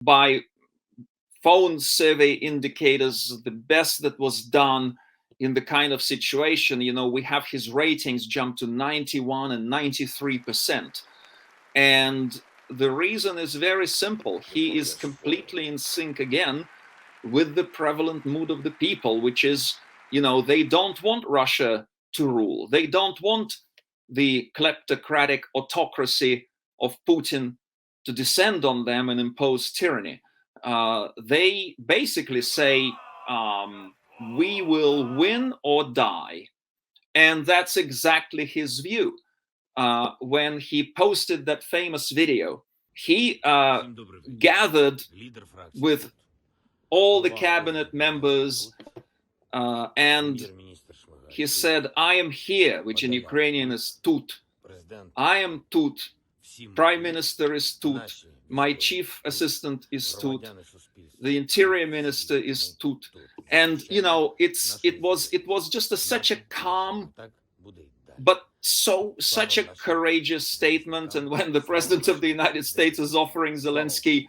by phone survey indicators, the best that was done in the kind of situation, we have his ratings jump to 91 and 93%. And the reason is very simple. He is completely in sync again with the prevalent mood of the people, which is, they don't want Russia to rule. They don't want the kleptocratic autocracy of Putin to descend on them and impose tyranny. They basically say, we will win or die. And that's exactly his view. When he posted that famous video, he gathered with all the cabinet members and he said, I am here, which in Ukrainian is tut. I am tut. Prime Minister is tut. My chief assistant is tut. The interior minister is tut. And, it was just such a calm, but such a courageous statement. And when the president of the United States is offering Zelensky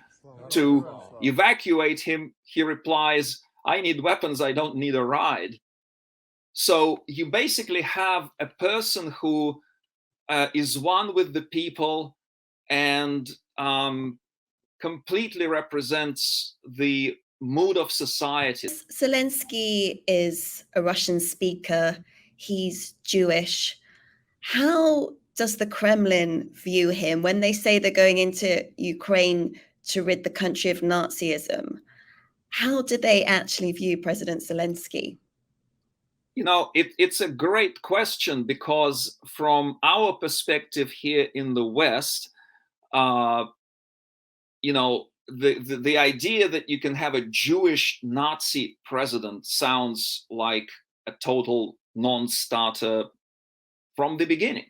to evacuate him, he replies, I need weapons, I don't need a ride. So you basically have a person who is one with the people and completely represents the mood of society. Zelensky is a Russian speaker. He's Jewish. How does the Kremlin view him when they say they're going into Ukraine to rid the country of Nazism? How do they actually view President Zelensky? It's a great question, because from our perspective here in the West, the idea that you can have a Jewish Nazi president sounds like a total non-starter from the beginning.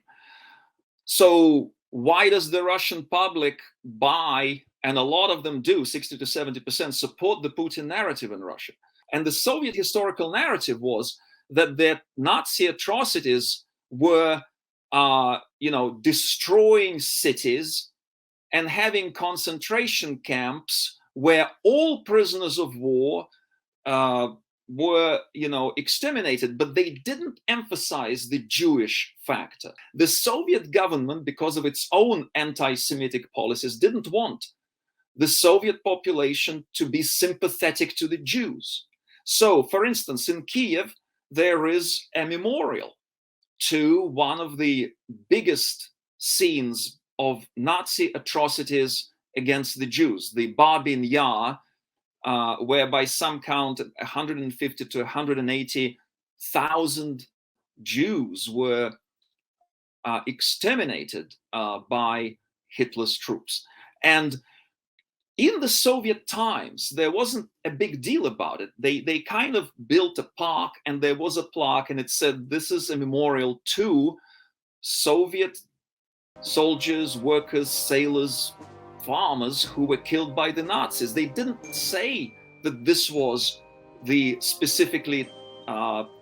So why does the Russian public buy, and a lot of them do, 60 to 70% support the Putin narrative in Russia? And the Soviet historical narrative was that the Nazi atrocities were, destroying cities and having concentration camps where all prisoners of war were, exterminated, but they didn't emphasize the Jewish factor. The Soviet government, because of its own anti-Semitic policies, didn't want the Soviet population to be sympathetic to the Jews. So, for instance, in Kyiv, there is a memorial to one of the biggest scenes of Nazi atrocities against the Jews, the Babin Yar, where by some count 150 to 180,000 Jews were exterminated by Hitler's troops. And in the Soviet times, there wasn't a big deal about it. They kind of built a park, and there was a plaque, and it said, this is a memorial to Soviet soldiers, workers, sailors, farmers who were killed by the Nazis. They didn't say that this was the specifically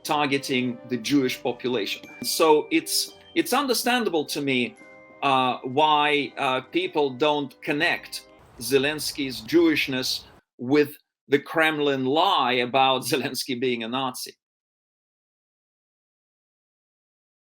targeting the Jewish population. So it's understandable to me why people don't connect Zelensky's Jewishness with the Kremlin lie about Zelensky being a Nazi.